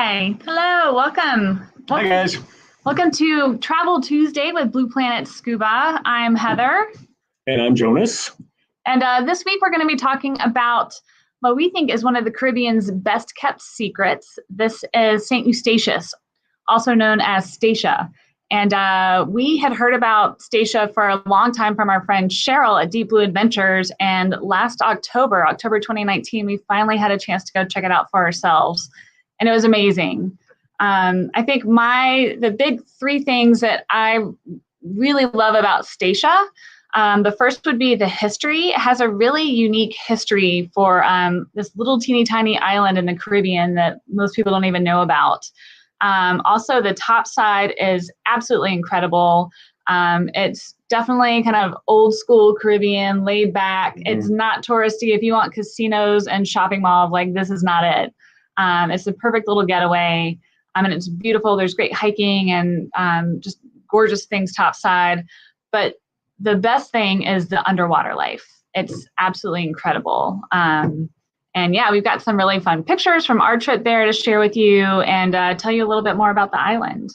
Hi. Hello. Welcome. Hi, guys. Welcome to Travel Tuesday with Blue Planet Scuba. I'm Heather. And I'm Jonas. And this week we're going to be talking about what we think is one of the Caribbean's best kept secrets. This is St. Eustatius, also known as Statia. And we had heard about Statia for a long time from our friend Cheryl at Deep Blue Adventures. And last October 2019, we finally had a chance to go check it out for ourselves. And it was amazing. I think the big three things that I really love about Statia, the first would be the history. It has a really unique history for this little teeny tiny island in the Caribbean that most people don't even know about. Also, the topside is absolutely incredible. It's definitely kind of old school Caribbean, laid back. Mm-hmm. It's not touristy. If you want casinos and shopping malls, like this is not it. It's a perfect little getaway. And it's beautiful. There's great hiking and just gorgeous things topside. But the best thing is the underwater life. It's absolutely incredible. And yeah, we've got some really fun pictures from our trip there to share with you and tell you a little bit more about the island.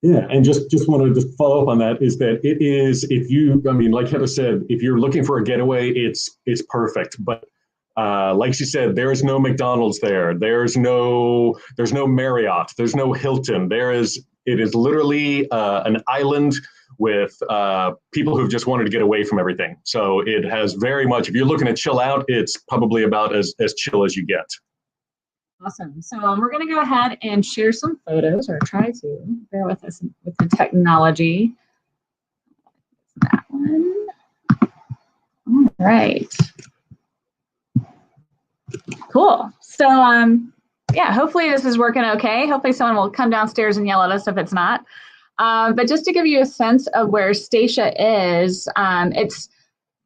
Yeah, and just wanted to follow up on that is that it is, like Heather said, if you're looking for a getaway, it's perfect. But like she said, there's no McDonald's there. There's no Marriott. There's no Hilton. It is literally an island with people who've just wanted to get away from everything. So it has very much, if you're looking to chill out, it's probably about as chill as you get. Awesome. So we're going to go ahead and share some photos, or try to. Bear with us with the technology. That one. All right. Cool. So yeah, hopefully this is working okay. Hopefully someone will come downstairs and yell at us if it's not. But just to give you a sense of where Statia is, it's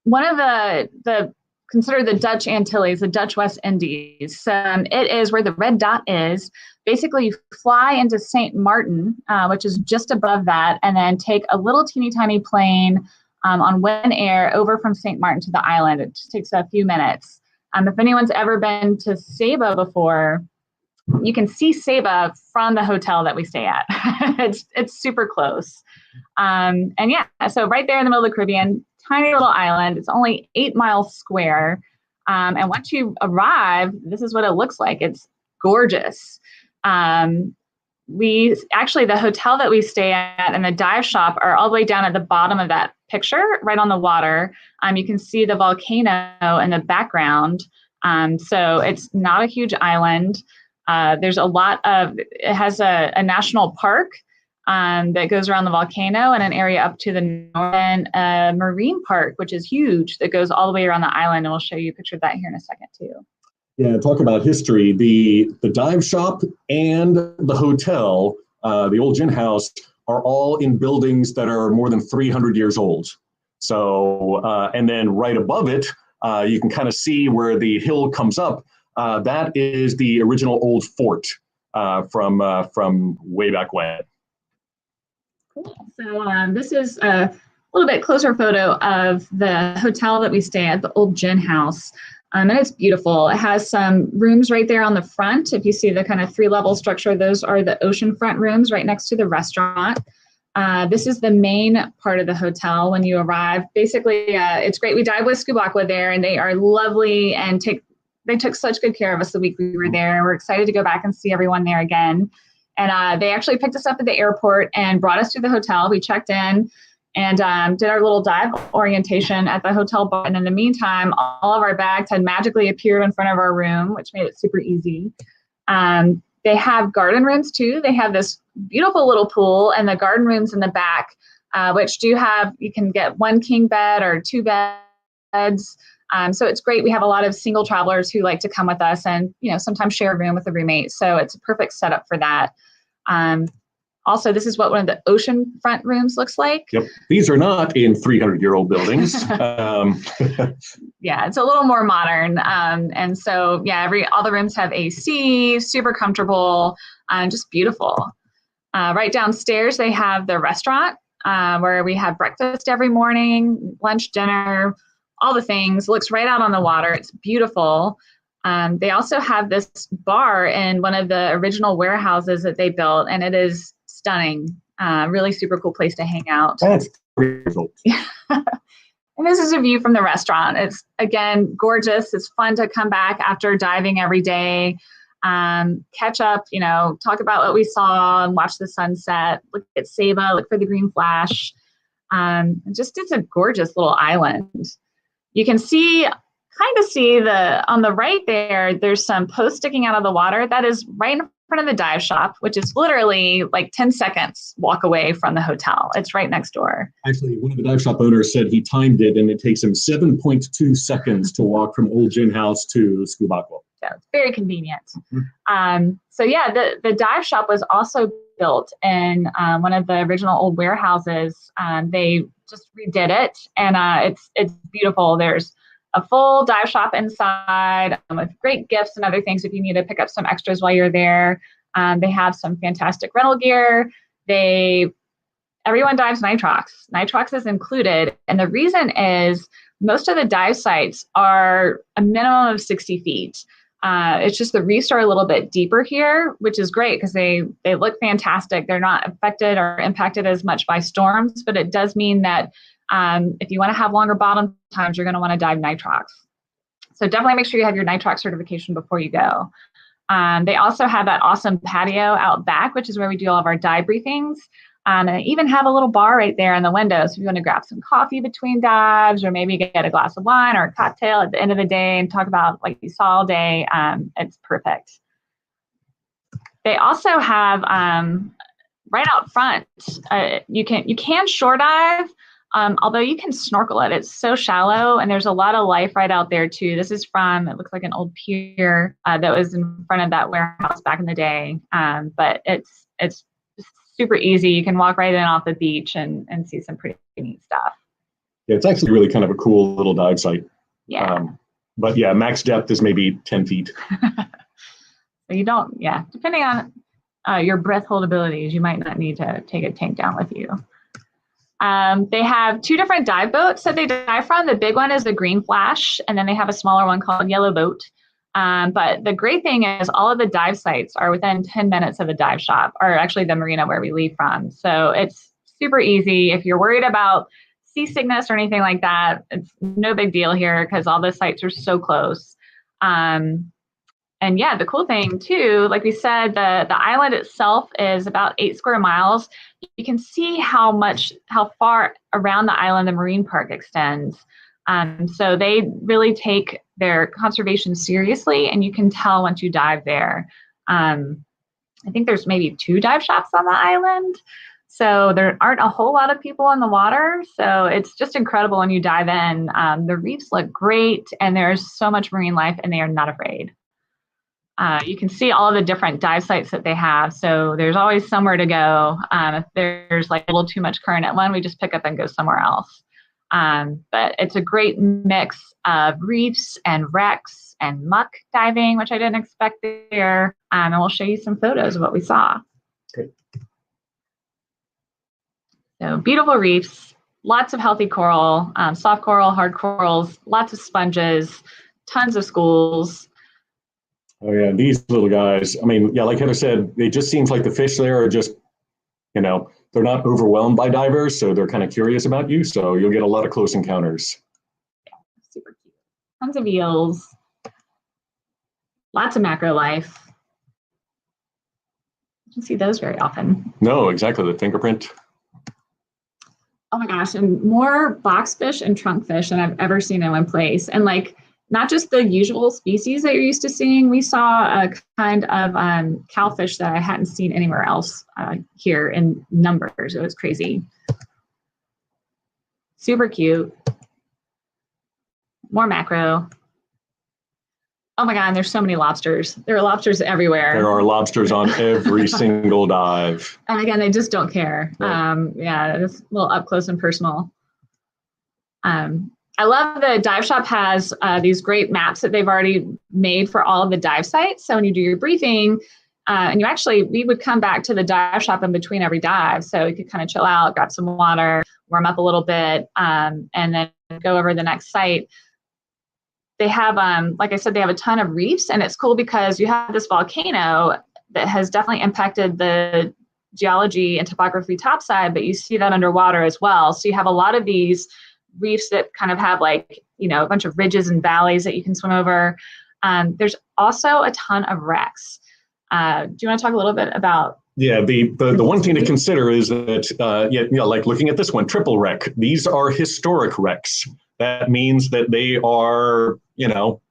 one of the considered the Dutch Antilles, the Dutch West Indies. It is where the red dot is. Basically, you fly into St. Martin, which is just above that, and then take a little teeny tiny plane on Win Air over from St. Martin to the island. It just takes a few minutes. If anyone's ever been to Scuba before, you can see Scuba from the hotel that we stay at. It's super close. And yeah, so right there in the middle of the Caribbean, tiny little island. It's only 8 miles square. And once you arrive, this is what it looks like. It's gorgeous. The hotel that we stay at and the dive shop are all the way down at the bottom of that picture, right on the water. You can see the volcano in the background. So it's not a huge island. There's it has a national park that goes around the volcano and an area up to the northern marine park, which is huge, that goes all the way around the island. And we'll show you a picture of that here in a second too. Yeah, talk about history. The dive shop and the hotel, the old gin house, are all in buildings that are more than 300 years old. So, and then right above it, you can kind of see where the hill comes up. That is the original old fort from way back when. Cool. So this is a little bit closer photo of the hotel that we stay at, the old gin house. And it's beautiful. It has some rooms right there on the front. If you see the kind of 3-level structure, those are the oceanfront rooms right next to the restaurant. This is the main part of the hotel when you arrive. Basically, it's great. We dive with Scuba Aqua there, and they are lovely and they took such good care of us the week we were there. We're excited to go back and see everyone there again. And they actually picked us up at the airport and brought us to the hotel. We checked in and did our little dive orientation at the hotel bar. And in the meantime, all of our bags had magically appeared in front of our room, which made it super easy. They have garden rooms too. They have this beautiful little pool and the garden rooms in the back, which you can get 1 king bed or 2 beds. So it's great. We have a lot of single travelers who like to come with us and, sometimes share a room with a roommate. So it's a perfect setup for that. Also, this is what one of the oceanfront rooms looks like. Yep. These are not in 300-year-old buildings. Yeah, it's a little more modern. And so, yeah, all the rooms have AC, super comfortable, just beautiful. Right downstairs, they have the restaurant where we have breakfast every morning, lunch, dinner, all the things. It looks right out on the water. It's beautiful. They also have this bar in one of the original warehouses that they built, and it is stunning. Really super cool place to hang out. That's result. And this is a view from the restaurant. It's, again, gorgeous. It's fun to come back after diving every day, catch up, talk about what we saw and watch the sunset, look at Scuba, look for the green flash. It's a gorgeous little island. You can kind of see on the right there's some posts sticking out of the water. That is right in front of the dive shop, which is literally like 10 seconds walk away from the hotel. It's right next door. Actually, one of the dive shop owners said he timed it, and it takes him 7.2 seconds to walk from Old Gin House to Scuba. Yeah, it's very convenient. The dive shop was also built in one of the original old warehouses. They just redid it, and it's beautiful. There's a full dive shop inside with great gifts and other things if you need to pick up some extras while you're there. They have some fantastic rental gear. Everyone dives nitrox. Nitrox is included, and the reason is most of the dive sites are a minimum of 60 feet. It's just the reefs are a little bit deeper here, which is great because they look fantastic. They're not affected or impacted as much by storms, but it does mean that if you want to have longer bottom times, you're going to want to dive nitrox. So definitely make sure you have your nitrox certification before you go. They also have that awesome patio out back, which is where we do all of our dive briefings. And they even have a little bar right there in the window. So if you want to grab some coffee between dives, or maybe get a glass of wine or a cocktail at the end of the day and talk about what you saw all day, it's perfect. They also have right out front, you can shore dive, although you can snorkel it. It's so shallow, and there's a lot of life right out there too. This is it looks like an old pier that was in front of that warehouse back in the day. But it's super easy. You can walk right in off the beach and see some pretty neat stuff. Yeah, it's actually really kind of a cool little dive site. Yeah. But yeah, max depth is maybe 10 feet. So depending on your breath hold abilities, you might not need to take a tank down with you. They have two different dive boats that they dive from. The big one is the Green Flash, and then they have a smaller one called Yellow Boat. But the great thing is all of the dive sites are within 10 minutes of the dive shop, or actually the marina where we leave from. So it's super easy. If you're worried about seasickness or anything like that, it's no big deal here because all the sites are so close. And yeah, the cool thing too, like we said, the island itself is about 8 square miles. You can see how far around the island the marine park extends. So they really take their conservation seriously, and you can tell once you dive there. I think there's maybe 2 dive shops on the island. So there aren't a whole lot of people in the water. So it's just incredible when you dive in. The reefs look great, and there's so much marine life, and they are not afraid. You can see all of the different dive sites that they have. So there's always somewhere to go. If there's like a little too much current at one, we just pick up and go somewhere else. But it's a great mix of reefs and wrecks and muck diving, which I didn't expect there. And we'll show you some photos of what we saw. Okay. So beautiful reefs, lots of healthy coral, soft coral, hard corals, lots of sponges, tons of schools. Oh yeah, these little guys. I mean, yeah, like Heather said, it just seems like the fish there are just, they're not overwhelmed by divers, so they're kind of curious about you. So you'll get a lot of close encounters. Yeah, super cute. Tons of eels, lots of macro life. You don't see those very often. No, exactly, the fingerprint. Oh my gosh, and more boxfish and trunkfish than I've ever seen in one place. And like, not just the usual species that you're used to seeing. We saw a kind of cowfish that I hadn't seen anywhere else here in numbers. It was crazy. Super cute. More macro. Oh my God, and there's so many lobsters. There are lobsters everywhere. There are lobsters on every single dive. And again, they just don't care. Right. Yeah, it's a little up close and personal. I love the dive shop has these great maps that they've already made for all of the dive sites. So when you do your briefing, and we would come back to the dive shop in between every dive. So you could kind of chill out, grab some water, warm up a little bit, and then go over the next site. they have, like I said, they have a ton of reefs, and it's cool because you have this volcano that has definitely impacted the geology and topography topside, but you see that underwater as well. So you have a lot of these reefs that kind of have like, you know, a bunch of ridges and valleys that you can swim over. There's also a ton of wrecks. Do you want to talk a little bit about? Yeah, the one thing to consider is that, you know, like looking at this one, triple wreck, these are historic wrecks. That means that they are, you know,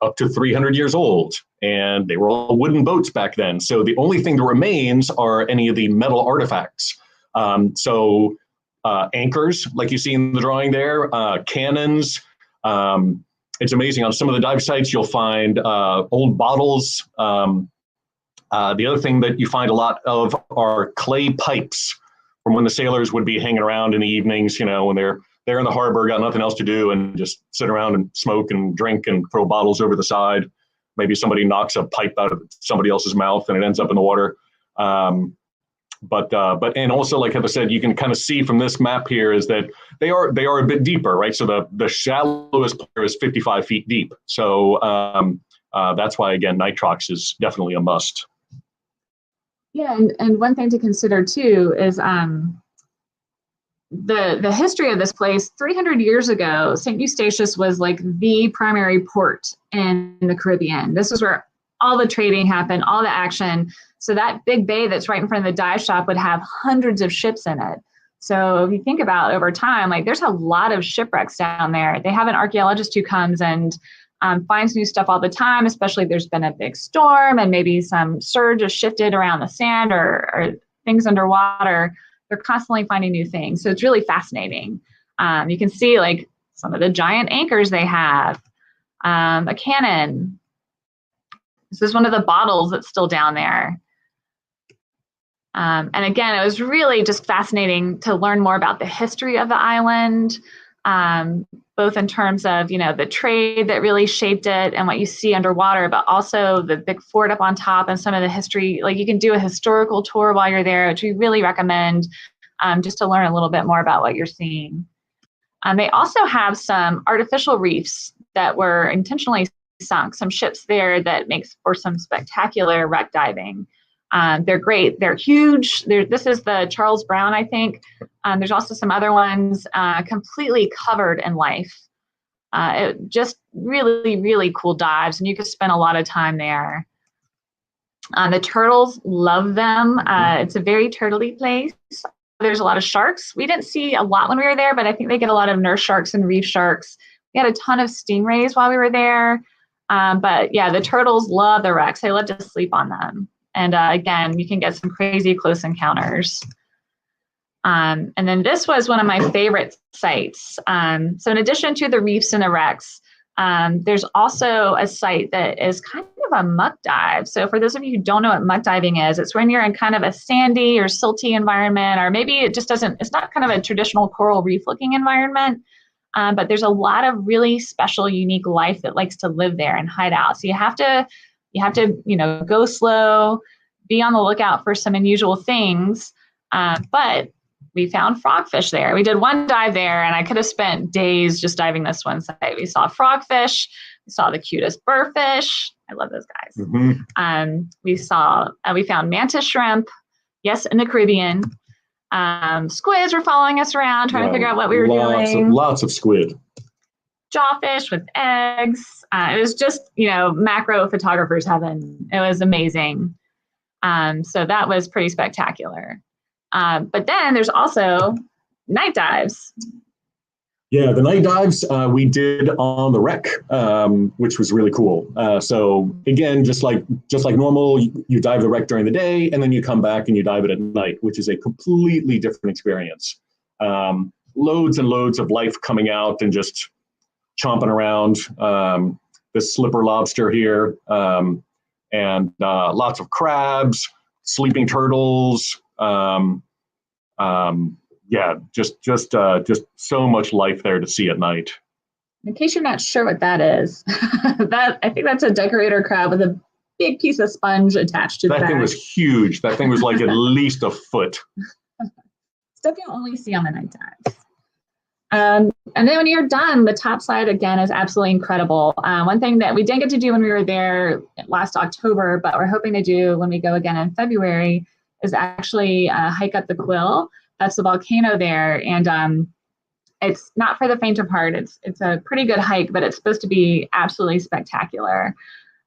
up to 300 years old, and they were all wooden boats back then. So the only thing that remains are any of the metal artifacts. Anchors, like you see in the drawing there, cannons. It's amazing. On some of the dive sites, you'll find old bottles. The other thing that you find a lot of are clay pipes from when the sailors would be hanging around in the evenings, you know, when they're in the harbor, got nothing else to do, and just sit around and smoke and drink and throw bottles over the side. Maybe somebody knocks a pipe out of somebody else's mouth and it ends up in the water. But and also, like Heather said, you can kind of see from this map here is that they are a bit deeper, right? So the shallowest part is 55 feet deep. So that's why, again, nitrox is definitely a must. Yeah, and one thing to consider too is the history of this place. 300 years ago, St. Eustatius was like the primary port in the Caribbean. This is where all the trading happened, all the action. So that big bay that's right in front of the dive shop would have hundreds of ships in it. So if you think about over time, like there's a lot of shipwrecks down there. They have an archaeologist who comes and finds new stuff all the time, especially if there's been a big storm and maybe some surge has shifted around the sand or things underwater. They're constantly finding new things. So it's really fascinating. You can see like some of the giant anchors they have, a cannon. This is one of the bottles that's still down there. And again, it was really just fascinating to learn more about the history of the island, both in terms of, you know, the trade that really shaped it and what you see underwater, but also the big fort up on top and some of the history. Like you can do a historical tour while you're there, which we really recommend, just to learn a little bit more about what you're seeing. They also have some artificial reefs that were intentionally sunk, some ships there that makes for some spectacular wreck diving. They're great. They're huge. This is the Charles Brown, I think. There's also some other ones completely covered in life. It just really, really cool dives, and you could spend a lot of time there. The turtles love them. It's a very turtley place. There's a lot of sharks. We didn't see a lot when we were there, but I think they get a lot of nurse sharks and reef sharks. We had a ton of stingrays while we were there. But yeah, the turtles love the wrecks. They love to sleep on them. And again, you can get some crazy close encounters. And then this was one of my favorite sites. So in addition to the reefs and the wrecks, there's also a site that is kind of a muck dive. So for those of you who don't know what muck diving is, it's when you're in kind of a sandy or silty environment, or maybe it just doesn't, it's not kind of a traditional coral reef looking environment. But there's a lot of really special, unique life that likes to live there and hide out. So you have to, you know, go slow, be on the lookout for some unusual things. But we found frogfish there. We did one dive there, and I could have spent days just diving this one site. We saw frogfish. We saw the cutest burrfish. I love those guys. Mm-hmm. We found mantis shrimp. Yes, in the Caribbean. Squids were following us around, trying to figure out what we were doing. Lots of squid. Jawfish with eggs. It was just, you know, macro photographer's heaven. It was amazing. So that was pretty spectacular. But then there's also night dives. Yeah, the night dives we did on the wreck, which was really cool. So again, just like normal, you dive the wreck during the day, and then you come back and you dive it at night, which is a completely different experience. Loads and loads of life coming out and just chomping around. This slipper lobster here, and lots of crabs, sleeping turtles. Yeah, just so much life there to see at night. In case you're not sure what that is, I think that's a decorator crab with a big piece of sponge attached to that. That thing was huge. That thing was like at least a foot. Stuff you only see on the night dives. And then when you're done, the topside again is absolutely incredible. One thing that we didn't get to do when we were there last October, but we're hoping to do when we go again in February, is actually hike up the Quill. That's the volcano there, and it's not for the faint of heart. It's a pretty good hike, but it's supposed to be absolutely spectacular.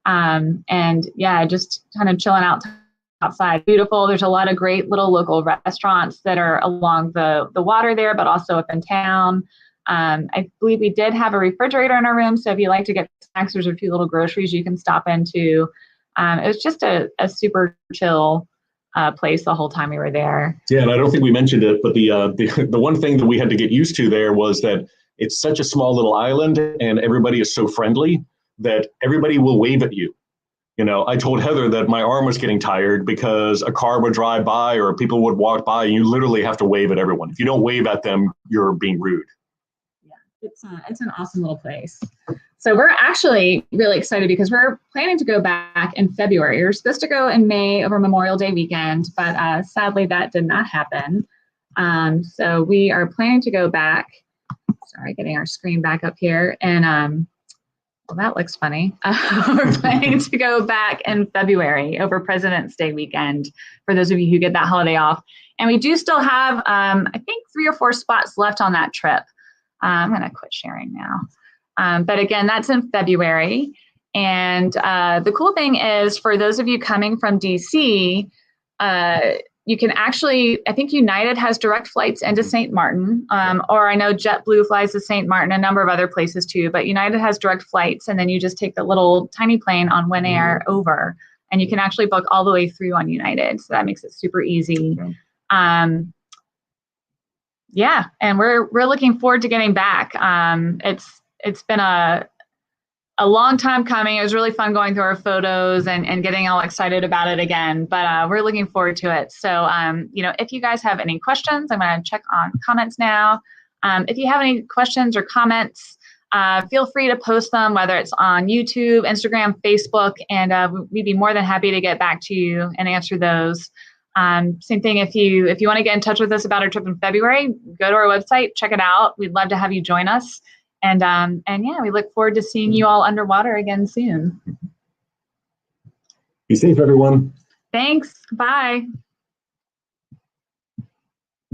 And yeah, just kind of chilling out outside. Beautiful. There's a lot of great little local restaurants that are along the water there, but also up in town. I believe we did have a refrigerator in our room, so if you like to get snacks, there's a few little groceries you can stop into. It was just a super chill place the whole time we were there. Yeah, and I don't think we mentioned it, but the one thing that we had to get used to there was that it's such a small little island, and everybody is so friendly that everybody will wave at you. You know, I told Heather that my arm was getting tired because a car would drive by or people would walk by, and you literally have to wave at everyone. If you don't wave at them, you're being rude. Yeah, it's an awesome little place. So we're actually really excited because we're planning to go back in February. We were supposed to go in May over Memorial Day weekend, but sadly that did not happen. So we are planning to go back. Sorry, getting our screen back up here. And well, that looks funny. We're planning to go back in February over President's Day weekend for those of you who get that holiday off. And we do still have, I think, 3 or 4 spots left on that trip. I'm going to quit sharing now. But again, that's in February. And the cool thing is, for those of you coming from DC, you can actually, I think United has direct flights into St. Martin, or I know JetBlue flies to St. Martin, a number of other places too, but United has direct flights, and then you just take the little tiny plane on Winair over, and you can actually book all the way through on United. So that makes it super easy. Yeah, and we're looking forward to getting back. It's been a long time coming. It was really fun going through our photos and getting all excited about it again, but we're looking forward to it. So, if you guys have any questions, I'm going to check on comments now. If you have any questions or comments, feel free to post them, whether it's on YouTube, Instagram, Facebook, and we'd be more than happy to get back to you and answer those. Same thing, if you want to get in touch with us about our trip in February, go to our website, check it out. We'd love to have you join us. And yeah, we look forward to seeing you all underwater again soon. Be safe, everyone. Thanks. Bye.